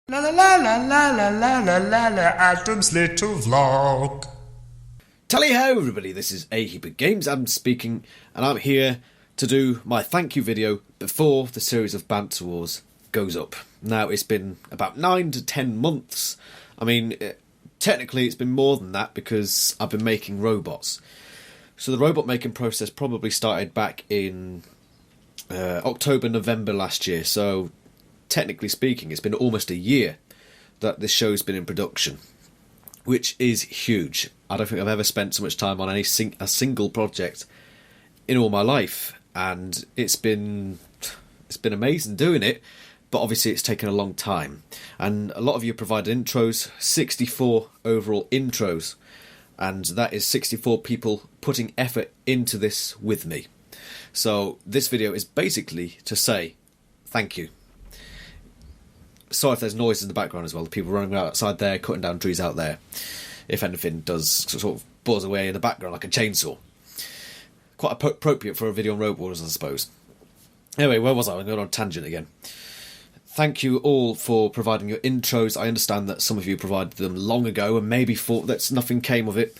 La la la la la la la la la la Adam's little vlog. Tally ho everybody, this is a Heap of Games Adam speaking, and I'm here to do my thank you video before the series of Banter Wars goes up. Now it's been about 9 to 10 months. I mean, technically it's been more than that because I've been making robots. So the robot making process probably started back in October, November last year, so technically speaking it's been almost a year that this show's been in production, which is huge. I don't think I've ever spent so much time on a single project in all my life, and it's been amazing doing it, but obviously it's taken a long time. And a lot of you provided intros, 64 overall intros, and that is 64 people putting effort into this with me. So this video is basically to say thank you. Sorry if there's noise in the background as well, the people running outside there, cutting down trees out there. If anything does sort of buzz away in the background like a chainsaw. Quite appropriate for a video on Road Wars, I suppose. Anyway, where was I? I'm going on a tangent again. Thank you all for providing your intros. I understand that some of you provided them long ago and maybe thought that nothing came of it,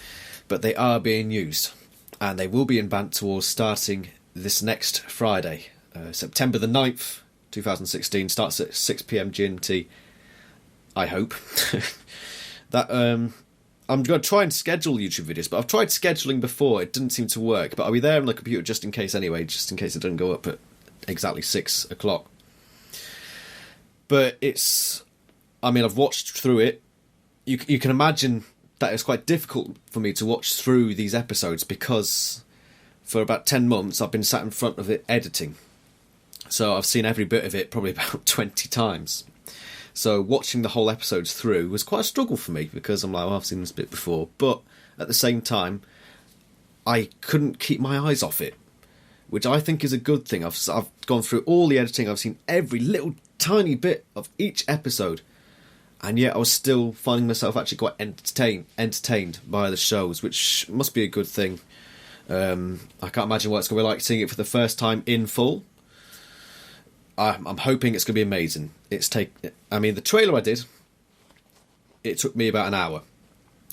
but they are being used. And they will be in Banter Wars starting this next Friday, September the 9th, 2016, starts at 6 PM GMT, I hope. That I'm going to try and schedule YouTube videos, but I've tried scheduling before, it didn't seem to work, but I'll be there on the computer just in case anyway, just in case it doesn't go up at exactly 6 o'clock. But I've watched through it. You can imagine that it's quite difficult for me to watch through these episodes because for about 10 months I've been sat in front of it editing. So I've seen every bit of it probably about 20 times. So watching the whole episodes through was quite a struggle for me because I'm like, well, I've seen this bit before. But at the same time, I couldn't keep my eyes off it, which I think is a good thing. I've gone through all the editing. I've seen every little tiny bit of each episode. And yet I was still finding myself actually quite entertained by the shows, which must be a good thing. I can't imagine what it's going to be like seeing it for the first time in full. I'm hoping it's going to be amazing. The trailer I did, it took me about an hour.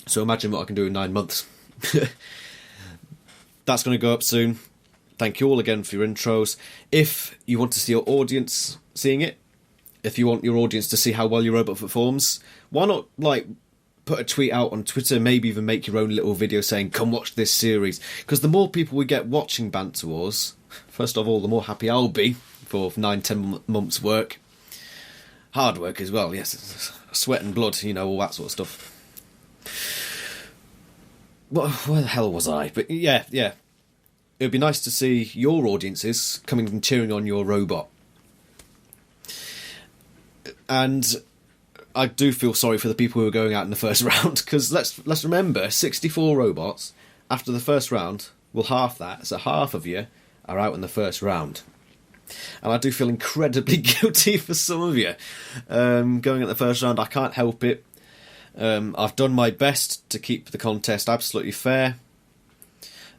So imagine what I can do in 9 months. That's going to go up soon. Thank you all again for your intros. If you want to see your audience seeing it, if you want your audience to see how well your robot performs, why not put a tweet out on Twitter, maybe even make your own little video saying, come watch this series. Because the more people we get watching Banter Wars, first of all, the more happy I'll be for 9-10 months work. Hard work as well, yes. Sweat and blood, all that sort of stuff. Well, where the hell was I? But yeah. It would be nice to see your audiences coming and cheering on your robot. And I do feel sorry for the people who are going out in the first round, because let's remember, 64 robots. After the first round, well, half that, so half of you are out in the first round. And I do feel incredibly guilty for some of you going at the first round. I can't help it. I've done my best to keep the contest absolutely fair.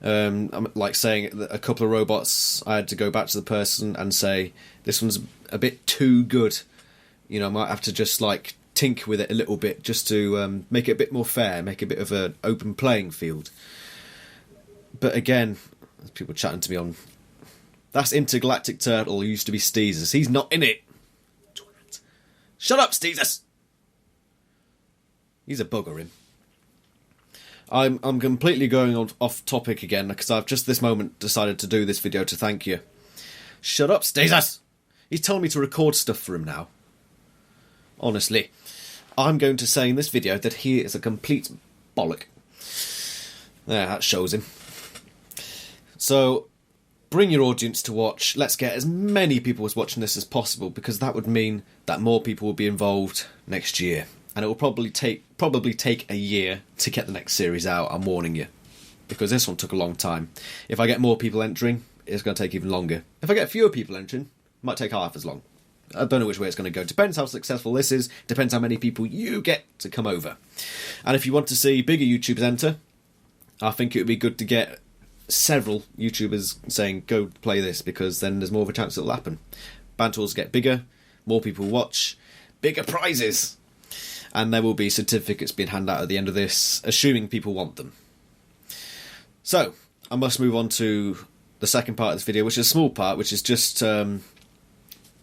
I'm like saying that a couple of robots, I had to go back to the person and say, this one's a bit too good. I might have to just tinker with it a little bit just to make it a bit more fair, make it a bit of an open playing field. But again, there's people chatting to me on, that's Intergalactic Turtle, who used to be Steezus. He's not in it. Twat. Shut up, Steezus! He's a bugger, him. I'm completely going off topic again because I've just this moment decided to do this video to thank you. Shut up, Steezus! He's telling me to record stuff for him now. Honestly, I'm going to say in this video that he is a complete bollock. There, that shows him. So, bring your audience to watch. Let's get as many people as watching this as possible, because that would mean that more people will be involved next year. And it will probably take a year to get the next series out, I'm warning you. Because this one took a long time. If I get more people entering, it's going to take even longer. If I get fewer people entering, it might take half as long. I don't know which way it's going to go. Depends how successful this is. Depends how many people you get to come over. And if you want to see bigger YouTubers enter, I think it would be good to get several YouTubers saying, go play this, because then there's more of a chance it'll happen. Banter Wars get bigger, more people watch, bigger prizes. And there will be certificates being handed out at the end of this, assuming people want them. So, I must move on to the second part of this video, which is a small part, which is just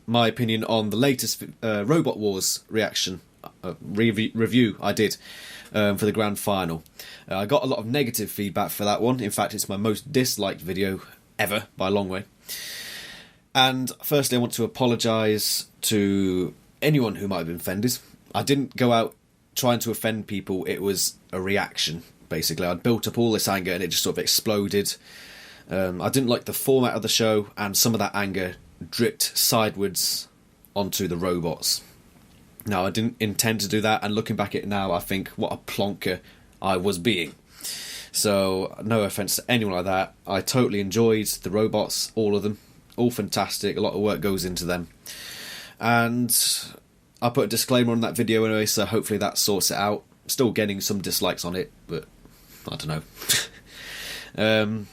my opinion on the latest Robot Wars reaction review I did for the grand final. I got a lot of negative feedback for that one. In fact, it's my most disliked video ever, by a long way. And firstly, I want to apologise to anyone who might have been offended. I didn't go out trying to offend people, it was a reaction, basically. I'd built up all this anger and it just sort of exploded. I didn't like the format of the show, and some of that anger dripped sideways onto the robots. Now, I didn't intend to do that, and looking back at it now, I think what a plonker I was being. So, no offence to anyone like that. I totally enjoyed the robots, all of them. All fantastic, a lot of work goes into them. And I put a disclaimer on that video anyway, so hopefully that sorts it out. Still getting some dislikes on it, but I don't know.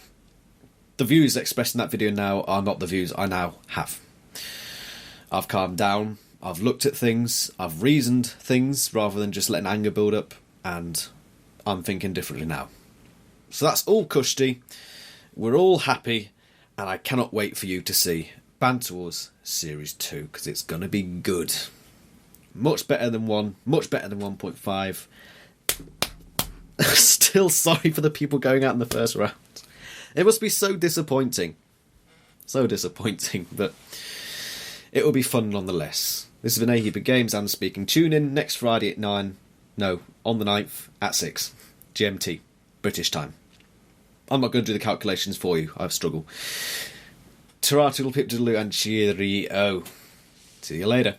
The views expressed in that video now are not the views I now have. I've calmed down, I've looked at things, I've reasoned things rather than just letting anger build up, and I'm thinking differently now. So that's all cushy, we're all happy, and I cannot wait for you to see Banter Wars Series 2, because it's going to be good. Much better than 1, much better than 1.5. Still sorry for the people going out in the first round. It must be so disappointing. So disappointing, but it will be fun nonetheless. This has been A Heap of Games, I'm speaking. Tune in next Friday at 9. No, on the 9th at 6. GMT. British time. I'm not going to do the calculations for you. I struggle. Ta-ra, toodle pip doodle and cheerio. See you later.